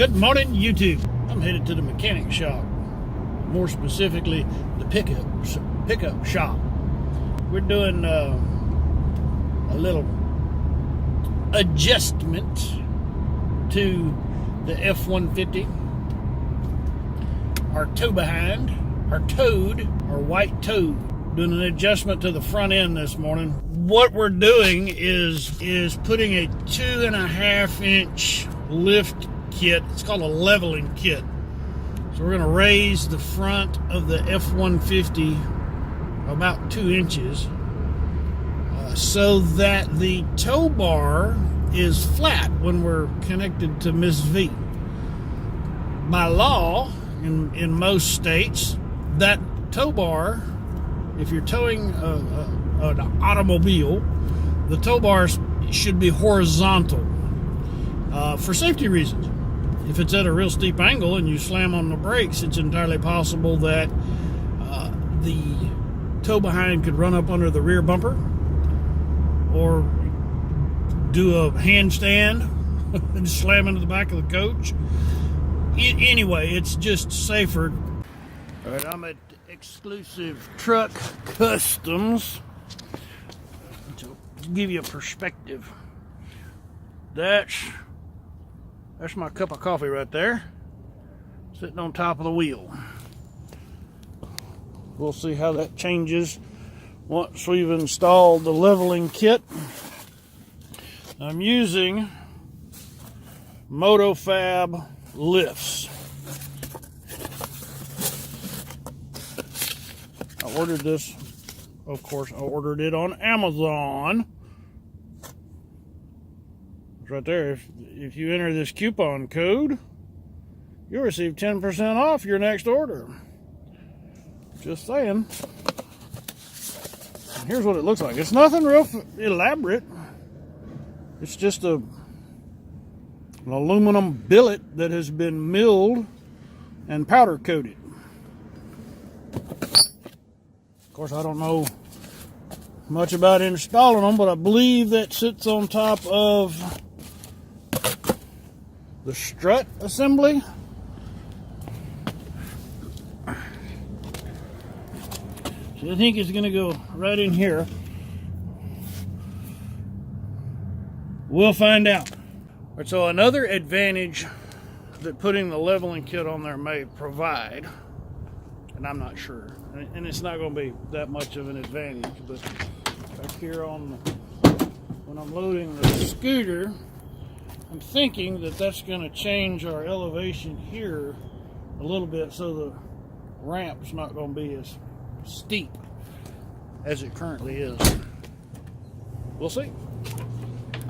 Good morning, YouTube. I'm headed to the mechanic shop. More specifically, the pickup shop. We're doing a little adjustment to the F150. Our tow behind, our white toad. Doing an adjustment to the front end this morning. What we're doing is putting a 2.5 inch lift kit. It's called a leveling kit. So we're going to raise the front of the F150 about 2 inches so that the tow bar is flat when we're connected to Miss V. By law, in most states, that tow bar, if you're towing an automobile, the tow bar should be horizontal for safety reasons. If it's at a real steep angle and you slam on the brakes, it's entirely possible that the tow behind could run up under the rear bumper or do a handstand and slam into the back of the coach. Anyway, it's just safer. All right, I'm at Exclusive Truck Customs. To give you a perspective, that's my cup of coffee right there, sitting on top of the wheel. We'll see how that changes once we've installed the leveling kit. I'm using MotoFab lifts. I ordered this, of course, I ordered it on Amazon. It's right there. If you enter this coupon code, you'll receive 10% off your next order. Just saying. And here's what it looks like. It's nothing real elaborate. It's just an aluminum billet that has been milled and powder coated. Of course, I don't know much about installing them, but I believe that sits on top of the strut assembly. So I think it's going to go right in here. We'll find out. So another advantage that putting the leveling kit on there may provide, and I'm not sure, and it's not going to be that much of an advantage, but back here when I'm loading the scooter, I'm thinking that that's going to change our elevation here a little bit so the ramp's not going to be as steep as it currently is. We'll see.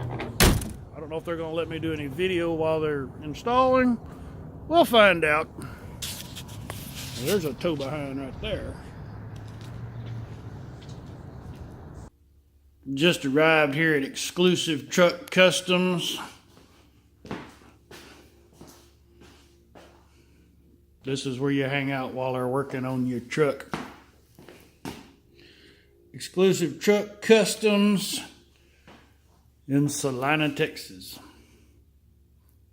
I don't know if they're going to let me do any video while they're installing. We'll find out. There's a tow behind right there. Just arrived here at Exclusive Truck Customs. This is where you hang out while they're working on your truck. Exclusive Truck Customs in Salina, Texas.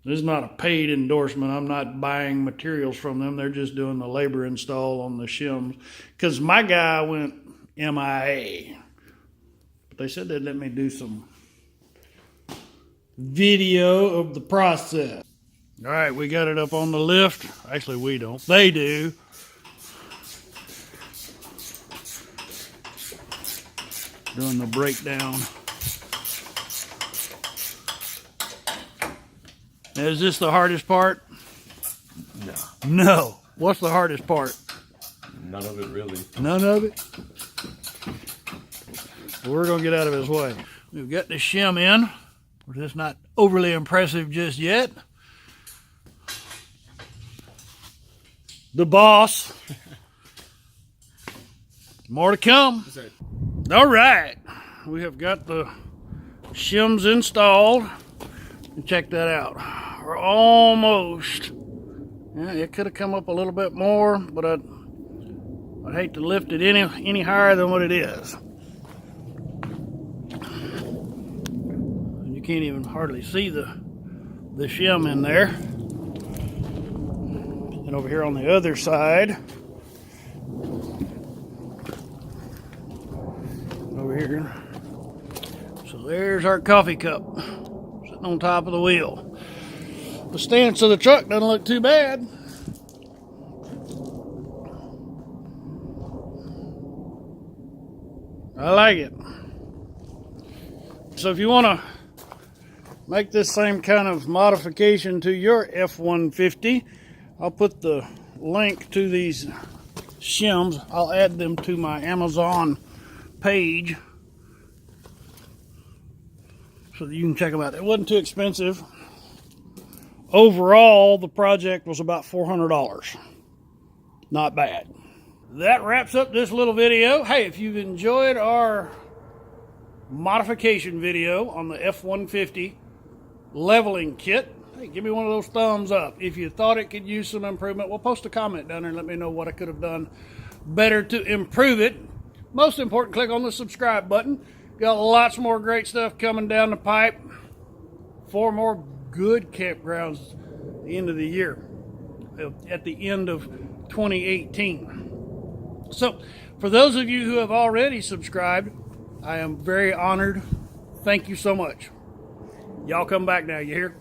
This is not a paid endorsement. I'm not buying materials from them. They're just doing the labor install on the shims. Because my guy went MIA. But they said they'd let me do some video of the process. All right, we got it up on the lift. Actually, we don't. They do. Doing the breakdown. Now, is this the hardest part? No. No. What's the hardest part? None of it, really. None of it? Well, we're going to get out of his way. We've got the shim in. It's not overly impressive just yet. The boss. More to come. All right. We have got the shims installed. Check that out. We're almost. Yeah, it could have come up a little bit more, but I'd hate to lift it any higher than what it is. And you can't even hardly see the shim in there. And over here on the other side, over here, so there's our coffee cup sitting on top of the wheel. The stance of the truck doesn't look too bad. I like it. So if you want to make this same kind of modification to your F150, I'll put the link to these shims. I'll add them to my Amazon page so that you can check them out. It wasn't too expensive. Overall, the project was about $400. Not bad. That wraps up this little video. Hey, if you've enjoyed our modification video on the F150 leveling kit, hey, give me one of those thumbs up. If you thought it could use some improvement, well, post a comment down there and let me know what I could have done better to improve it. Most important, click on the subscribe button. Got lots more great stuff coming down the pipe. 4 more good campgrounds at the end of the year, at the end of 2018. So, for those of you who have already subscribed, I am very honored. Thank you so much. Y'all come back now, you hear?